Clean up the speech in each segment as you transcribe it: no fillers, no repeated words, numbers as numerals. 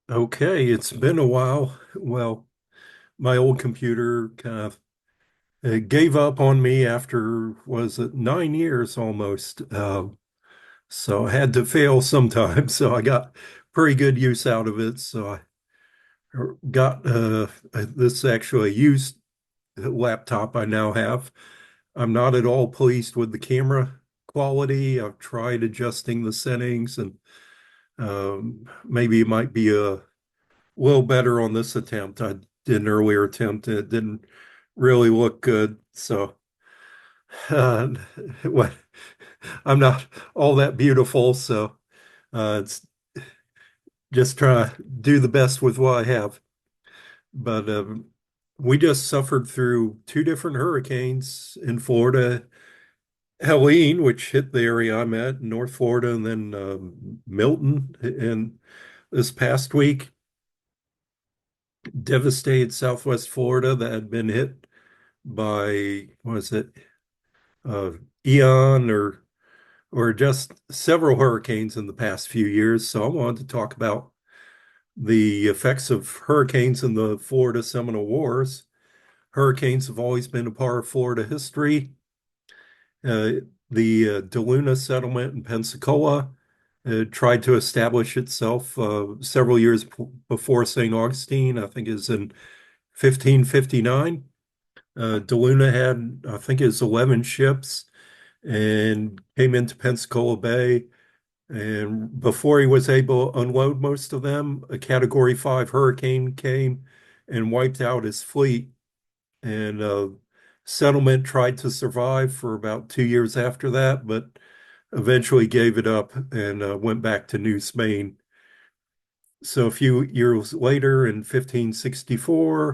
Okay, it's been a while. Well, my old computer kind of gave up on me after, was it 9 years almost? So I had to fail sometime. So I got pretty good use out of it. So I got this actually a used laptop I now have. I'm not at all pleased with the camera quality. I've tried adjusting the settings and maybe it might be a little better on this attempt. I did an earlier attempt and it didn't really look good. So uh, what I'm not all that beautiful. So it's just try to do the best with what I have. But we just suffered through two different hurricanes in Florida. Helene, which hit the area I'm at, North Florida, and then Milton in this past week devastated Southwest Florida that had been hit by what was it, uh, Eon or just several hurricanes in the past few years. So I wanted to talk about the effects of hurricanes in the Florida Seminole Wars. Hurricanes have always been a part of Florida history. Uh, the DeLuna settlement in Pensacola tried to establish itself several years before St. Augustine. I think is in 1559. DeLuna had, I think, his 11 ships and came into Pensacola Bay. And before he was able to unload most of them, a Category 5 hurricane came and wiped out his fleet. And settlement tried to survive for about 2 years after that, but eventually gave it up and went back to New Spain. So a few years later, in 1564,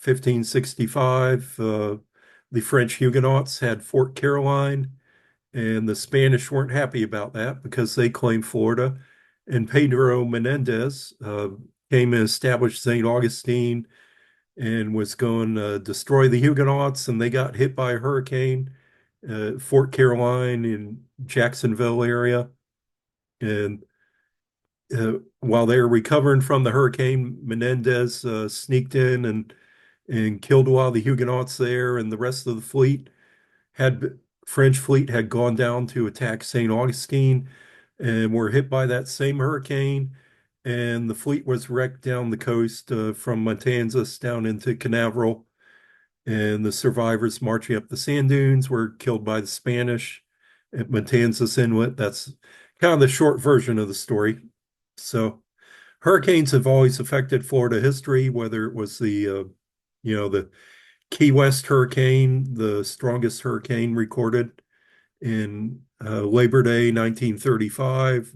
1565, the French Huguenots had Fort Caroline, and the Spanish weren't happy about that because they claimed Florida. And Pedro Menendez came and established St. Augustine and was going to destroy the Huguenots, and they got hit by a hurricane, Fort Caroline in Jacksonville area. And while they were recovering from the hurricane, Menendez sneaked in and killed a lot of the Huguenots there, and the rest of the fleet had French fleet had gone down to attack St. Augustine and were hit by that same hurricane. And the fleet was wrecked down the coast from Matanzas down into Canaveral. And the survivors marching up the sand dunes were killed by the Spanish at Matanzas Inlet. That's kind of the short version of the story. So hurricanes have always affected Florida history, whether it was the Key West hurricane, the strongest hurricane recorded in Labor Day 1935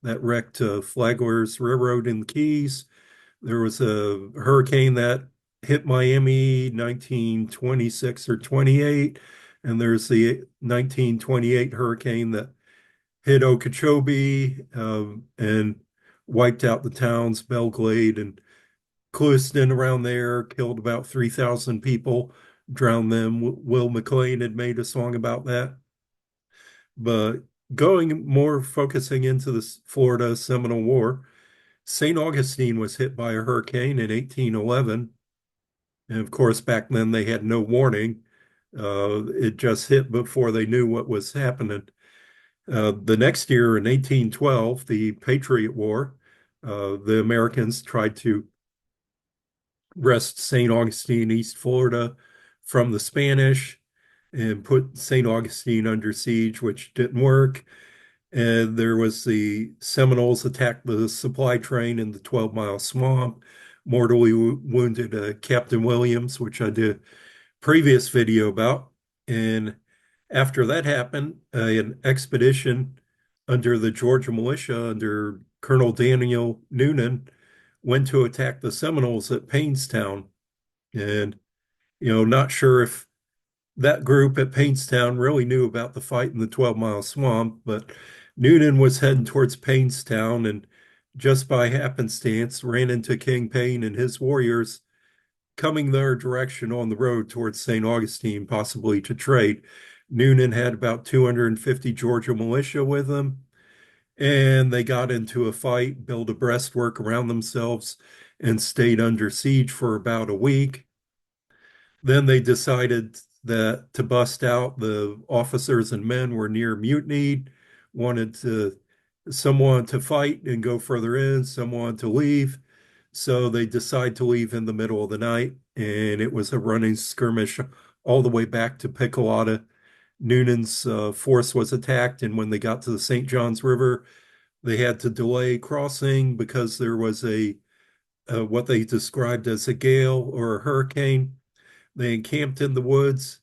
that wrecked Flagler's Railroad in the Keys. There was a hurricane that hit Miami 1926 or 28, and there's the 1928 hurricane that hit Okeechobee and wiped out the towns, Belglade and Clewiston around there, killed about 3,000 people, drowned them. Will McLean had made a song about that. But going more focusing into the Florida Seminole War, St. Augustine was hit by a hurricane in 1811. And of course, back then they had no warning. It just hit before they knew what was happening. The next year in 1812, the Patriot War, the Americans tried to wrest St. Augustine, East Florida, from the Spanish and put St. Augustine under siege, which didn't work. And there was the Seminoles attacked the supply train in the 12-mile swamp, mortally wounded Captain Williams, which I did a previous video about. And after that happened, an expedition under the Georgia militia under Colonel Daniel Newnan went to attack the Seminoles at Painstown. And, not sure if that group at Painstown really knew about the fight in the 12-mile swamp, but Newnan was heading towards Painstown and just by happenstance ran into King Payne and his warriors coming their direction on the road towards St. Augustine, possibly to trade. Newnan had about 250 Georgia militia with him, and they got into a fight, built a breastwork around themselves, and stayed under siege for about a week. Then they decided that to bust out, the officers and men were near mutiny, wanted to someone to fight and go further in, someone to leave. So they decide to leave in the middle of the night, and it was a running skirmish all the way back to Piccolata. Newnan's force was attacked, and when they got to the St. Johns River, they had to delay crossing because there was a what they described as a gale or a hurricane. They encamped in the woods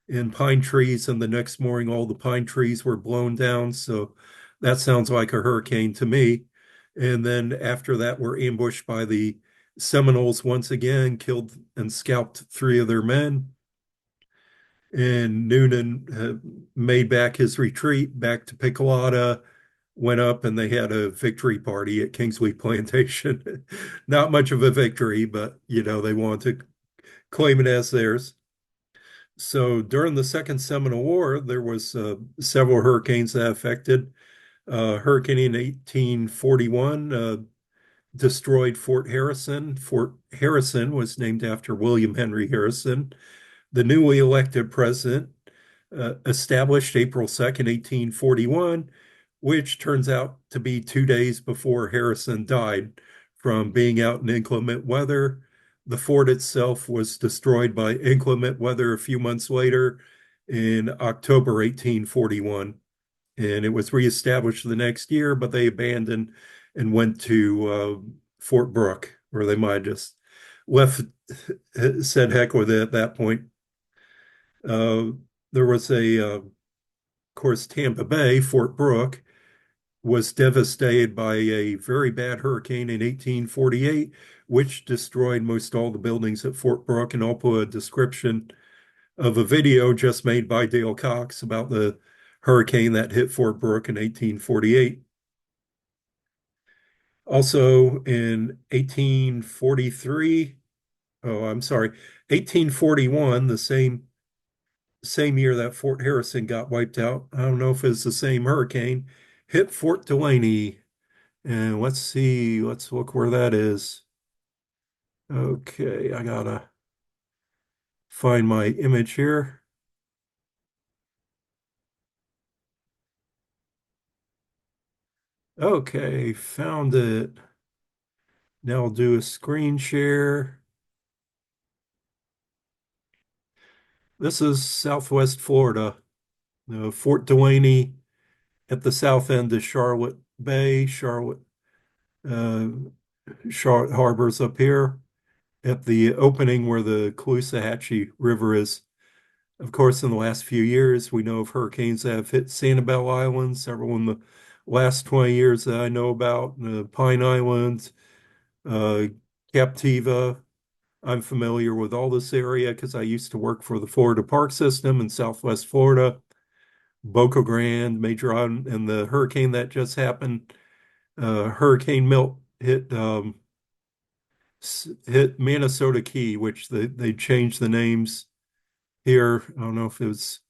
in pine trees, and the next morning, all the pine trees were blown down. So that sounds like a hurricane to me. And then after that, were ambushed by the Seminoles once again, killed and scalped three of their men. And Newnan made back his retreat back to Piccolata, went up, and they had a victory party at Kingsley Plantation. Not much of a victory, but they wanted to claim it as theirs. So during the Second Seminole War, there was several hurricanes that affected. Hurricane in 1841 destroyed Fort Harrison. Fort Harrison was named after William Henry Harrison. The newly elected president established April 2nd, 1841, which turns out to be 2 days before Harrison died from being out in inclement weather. The fort itself was destroyed by inclement weather a few months later in October 1841. And it was reestablished the next year, but they abandoned and went to Fort Brooke, where they might have just left, said heck with it at that point. Uh, there was of course, Tampa Bay, Fort Brooke, was devastated by a very bad hurricane in 1848, which destroyed most all the buildings at Fort Brooke. And I'll put a description of a video just made by Dale Cox about the hurricane that hit Fort Brooke in 1848. Also in 1843, oh, I'm sorry, 1841, the same year that Fort Harrison got wiped out. I don't know if it's the same hurricane, hit Fort Dulaney. And let's see, let's look where that is. Okay, I gotta find my image here. Okay, found it. Now I'll do a screen share. This is Southwest Florida, Fort Dulaney at the south end of Charlotte Bay. Uh, Charlotte Harbor's up here at the opening where the Caloosahatchee River is. Of course, in the last few years, we know of hurricanes that have hit Sanibel Island, several in the last 20 years that I know about, Pine Island, uh, Captiva. I'm familiar with all this area because I used to work for the Florida Park System in Southwest Florida, Boca Grande, Major Island, and the hurricane that just happened, Hurricane Milt hit Minnesota Key, which they changed the names here. I don't know if it was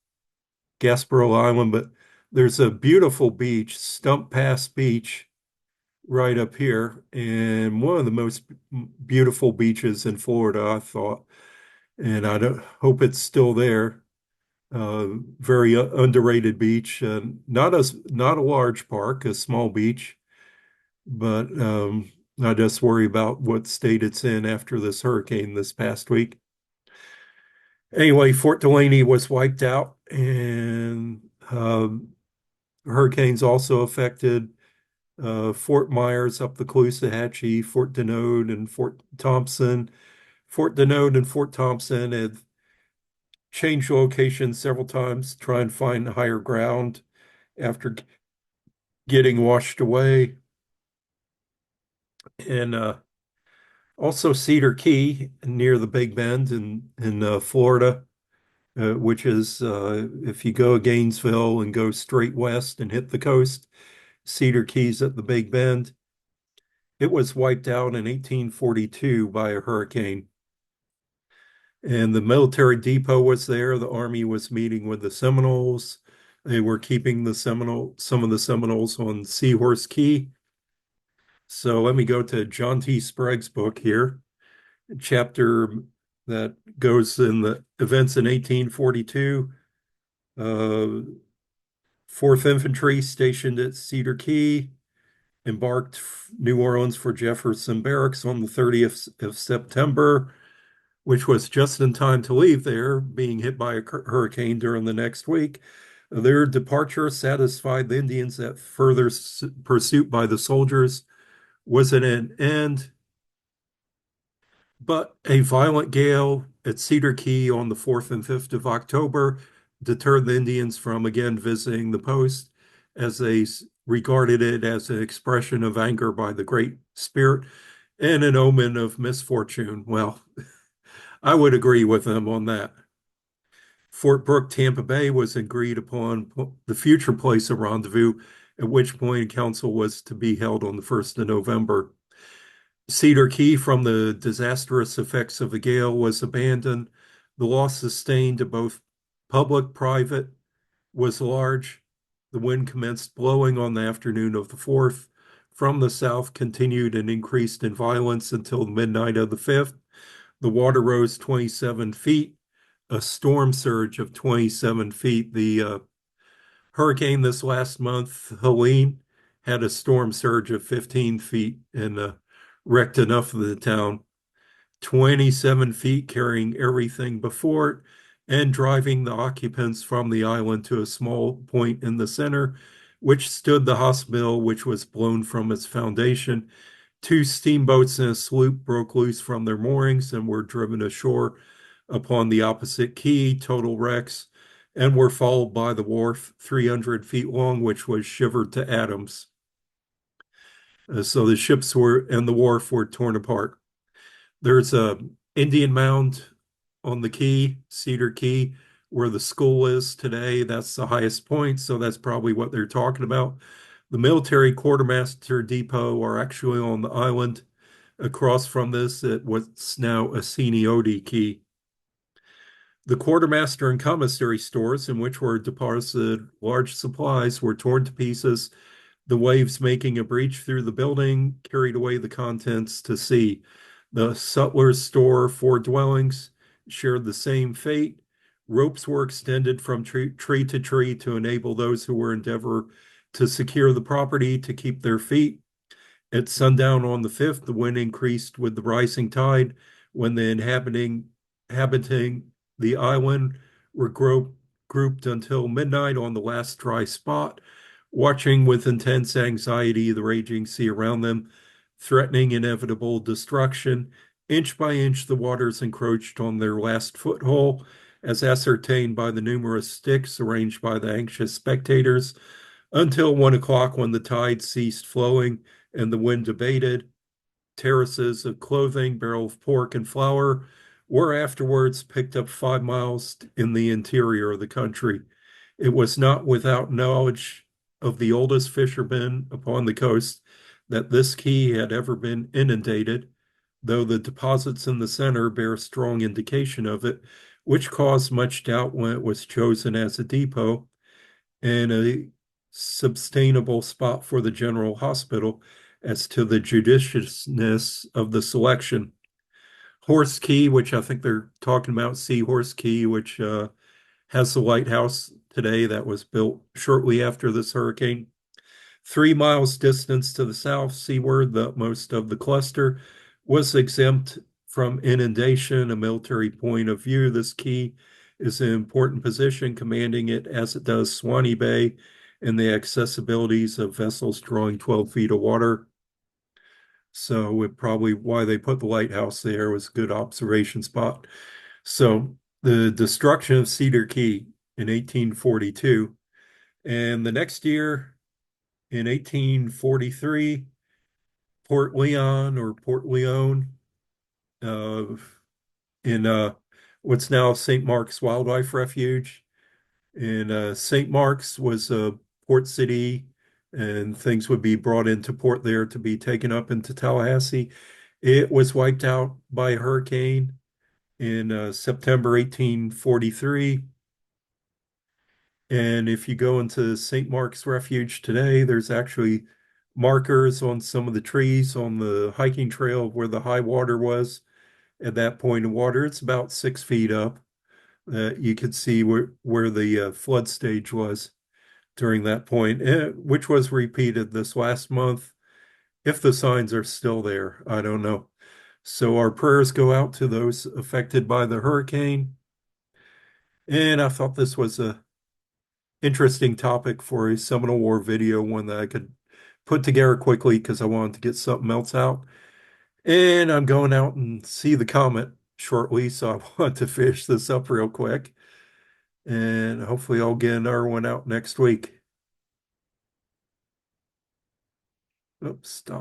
Gasparilla Island, but there's a beautiful beach, Stump Pass Beach, right up here, and one of the most beautiful beaches in Florida, I thought. And I don't, hope it's still there. Very underrated beach. Not a large park, a small beach, but I just worry about what state it's in after this hurricane this past week. Anyway, Fort Dulaney was wiped out, and hurricanes also affected Fort Myers up the Caloosahatchee, Fort Denode, and Fort Thompson. Fort Denode and Fort Thompson had changed location several times, to try and find higher ground after getting washed away. And also Cedar Key near the Big Bend in Florida, which is if you go to Gainesville and go straight west and hit the coast, Cedar Key's at the Big Bend. It was wiped out in 1842 by a hurricane. And the military depot was there. The Army was meeting with the Seminoles. They were keeping some of the Seminoles on Seahorse Key. So let me go to John T. Sprague's book here, chapter that goes in the events in 1842. Uh, Fourth Infantry stationed at Cedar Key embarked New Orleans for Jefferson Barracks on the 30th of September, which was just in time to leave there, being hit by a hurricane during the next week. Their departure satisfied the Indians that further pursuit by the soldiers was at an end, but a violent gale at Cedar Key on the 4th and 5th of October deterred the Indians from again visiting the post, as they regarded it as an expression of anger by the Great Spirit and an omen of misfortune. Well, I would agree with them on that. Fort Brooke, Tampa Bay was agreed upon the future place of rendezvous, at which point a council was to be held on the 1st of November. Cedar Key, from the disastrous effects of the gale, was abandoned. The loss sustained to both public, private, was large. The wind commenced blowing on the afternoon of the 4th. From the south, continued and increased in violence until midnight of the 5th. The water rose 27 feet, a storm surge of 27 feet. The hurricane this last month, Helene, had a storm surge of 15 feet and wrecked enough of the town. 27 feet, carrying everything before it and driving the occupants from the island to a small point in the center, which stood the hospital, which was blown from its foundation. Two steamboats and a sloop broke loose from their moorings and were driven ashore upon the opposite quay, total wrecks, and were followed by the wharf, 300 feet long, which was shivered to atoms. So the ships were and the wharf were torn apart. There's a Indian mound on the key, Cedar Key, where the school is today. That's the highest point, so that's probably what they're talking about. The military quartermaster depot are actually on the island across from this at what's now Assiniboine Key. The quartermaster and commissary stores, in which were deposited large supplies, were torn to pieces. The waves making a breach through the building carried away the contents to sea. The sutler's store, 4 dwellings, shared the same fate. Ropes were extended from tree to tree to enable those who were endeavor to secure the property to keep their feet. At sundown on the 5th, the wind increased with the rising tide when the inhabiting the island were grouped until midnight on the last dry spot, watching with intense anxiety the raging sea around them, threatening inevitable destruction. Inch by inch, the waters encroached on their last foothold, as ascertained by the numerous sticks arranged by the anxious spectators, until 1 o'clock, when the tide ceased flowing and the wind abated. Terraces of clothing, barrel of pork and flour were afterwards picked up 5 miles in the interior of the country. It was not without knowledge of the oldest fishermen upon the coast that this key had ever been inundated, though the deposits in the center bear strong indication of it, which caused much doubt when it was chosen as a depot and a sustainable spot for the general hospital as to the judiciousness of the selection. Horse Key, which I think they're talking about, Seahorse Key, which has the lighthouse today that was built shortly after this hurricane. 3 miles distance to the south, seaward, the most of the cluster was exempt from inundation. A military point of view, this key is an important position, commanding it as it does Swanee Bay and the accessibilities of vessels drawing 12 feet of water. So it probably why they put the lighthouse there was a good observation spot. So the destruction of Cedar Key in 1842, and the next year in 1843, Port Leon or Port Leone, uh, in what's now St. Mark's Wildlife Refuge. And St. Mark's was a port city, and things would be brought into port there to be taken up into Tallahassee. It was wiped out by a hurricane in September 1843. And if you go into St. Mark's Refuge today, there's actually markers on some of the trees on the hiking trail where the high water was at that point of water. It's about 6 feet up. You could see where the flood stage was during that point, which was repeated this last month. If the signs are still there, I don't know. So our prayers go out to those affected by the hurricane. And I thought this was a interesting topic for a Seminole War video, one that I could put together quickly because I wanted to get something else out. And I'm going out and see the comet shortly, so I want to finish this up real quick. And hopefully I'll get another one out next week. Oops, stop.